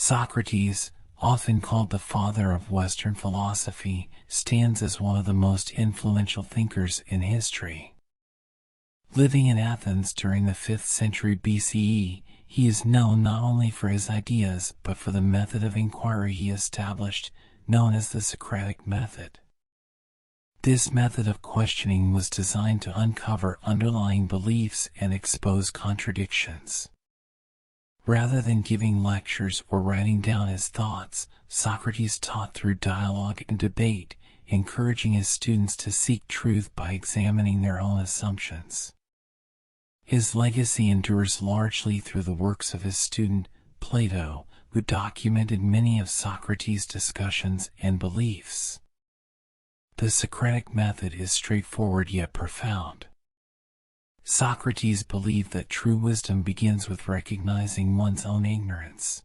Socrates, often called the father of Western philosophy, stands as one of the most influential thinkers in history. Living in Athens during the 5th century BCE, he is known not only for his ideas but for the method of inquiry he established, known as the Socratic Method. This method of questioning was designed to uncover underlying beliefs and expose contradictions. Rather than giving lectures or writing down his thoughts, Socrates taught through dialogue and debate, encouraging his students to seek truth by examining their own assumptions. His legacy endures largely through the works of his student, Plato, who documented many of Socrates' discussions and beliefs. The Socratic method is straightforward yet profound. Socrates believed that true wisdom begins with recognizing one's own ignorance.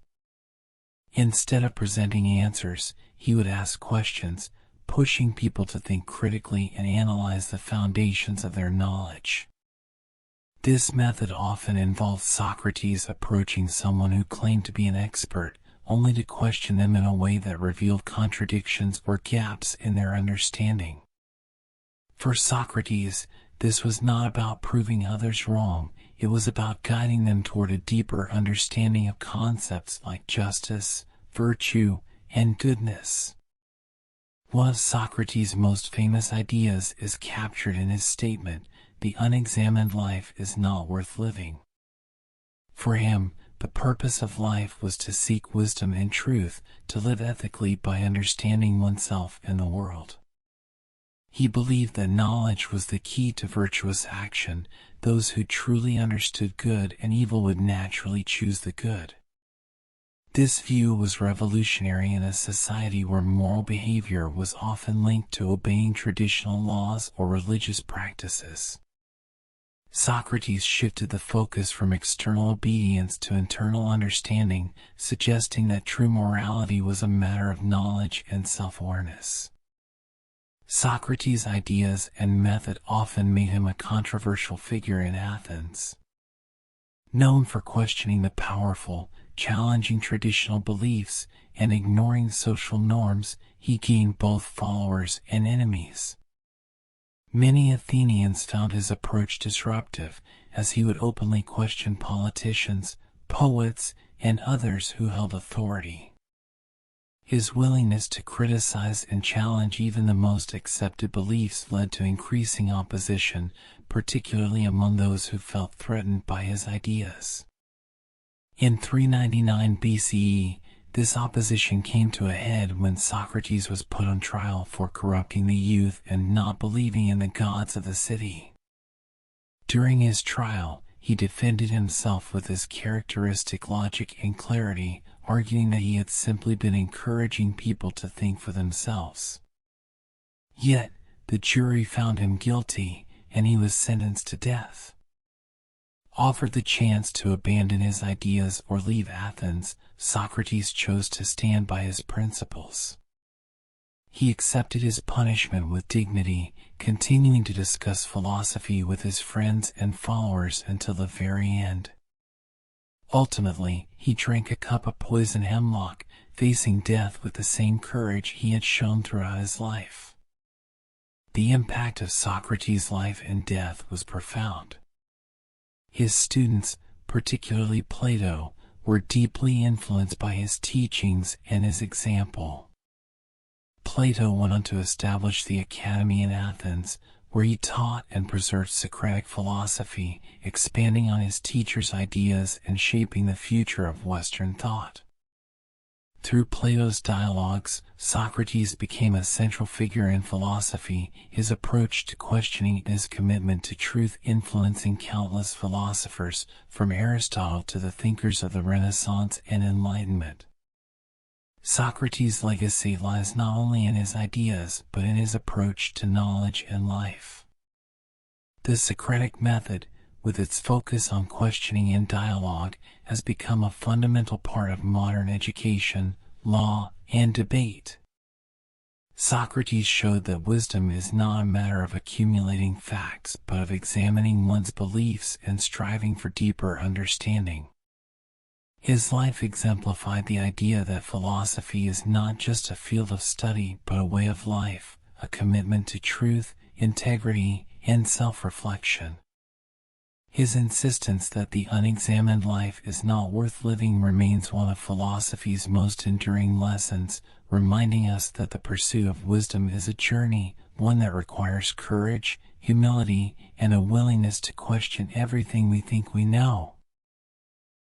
Instead of presenting answers, he would ask questions, pushing people to think critically and analyze the foundations of their knowledge. This method often involved Socrates approaching someone who claimed to be an expert, only to question them in a way that revealed contradictions or gaps in their understanding. For Socrates, this was not about proving others wrong, it was about guiding them toward a deeper understanding of concepts like justice, virtue, and goodness. One of Socrates' most famous ideas is captured in his statement, "The unexamined life is not worth living." For him, the purpose of life was to seek wisdom and truth, to live ethically by understanding oneself and the world. He believed that knowledge was the key to virtuous action. Those who truly understood good and evil would naturally choose the good. This view was revolutionary in a society where moral behavior was often linked to obeying traditional laws or religious practices. Socrates shifted the focus from external obedience to internal understanding, suggesting that true morality was a matter of knowledge and self-awareness. Socrates' ideas and method often made him a controversial figure in Athens. Known for questioning the powerful, challenging traditional beliefs, and ignoring social norms, he gained both followers and enemies. Many Athenians found his approach disruptive, as he would openly question politicians, poets, and others who held authority. His willingness to criticize and challenge even the most accepted beliefs led to increasing opposition, particularly among those who felt threatened by his ideas. In 399 BCE, this opposition came to a head when Socrates was put on trial for corrupting the youth and not believing in the gods of the city. During his trial, he defended himself with his characteristic logic and clarity, arguing that he had simply been encouraging people to think for themselves. Yet, the jury found him guilty, and he was sentenced to death. Offered the chance to abandon his ideas or leave Athens, Socrates chose to stand by his principles. He accepted his punishment with dignity, continuing to discuss philosophy with his friends and followers until the very end. Ultimately, he drank a cup of poison hemlock, facing death with the same courage he had shown throughout his life. The impact of Socrates' life and death was profound. His students, particularly Plato, were deeply influenced by his teachings and his example. Plato went on to establish the Academy in Athens, where he taught and preserved Socratic philosophy, expanding on his teacher's ideas and shaping the future of Western thought. Through Plato's dialogues, Socrates became a central figure in philosophy, his approach to questioning and his commitment to truth influencing countless philosophers, from Aristotle to the thinkers of the Renaissance and Enlightenment. Socrates' legacy lies not only in his ideas but in his approach to knowledge and life. The Socratic method, with its focus on questioning and dialogue, has become a fundamental part of modern education, law, and debate. Socrates showed that wisdom is not a matter of accumulating facts but of examining one's beliefs and striving for deeper understanding. His life exemplified the idea that philosophy is not just a field of study but a way of life, a commitment to truth, integrity, and self-reflection. His insistence that the unexamined life is not worth living remains one of philosophy's most enduring lessons, reminding us that the pursuit of wisdom is a journey, one that requires courage, humility, and a willingness to question everything we think we know.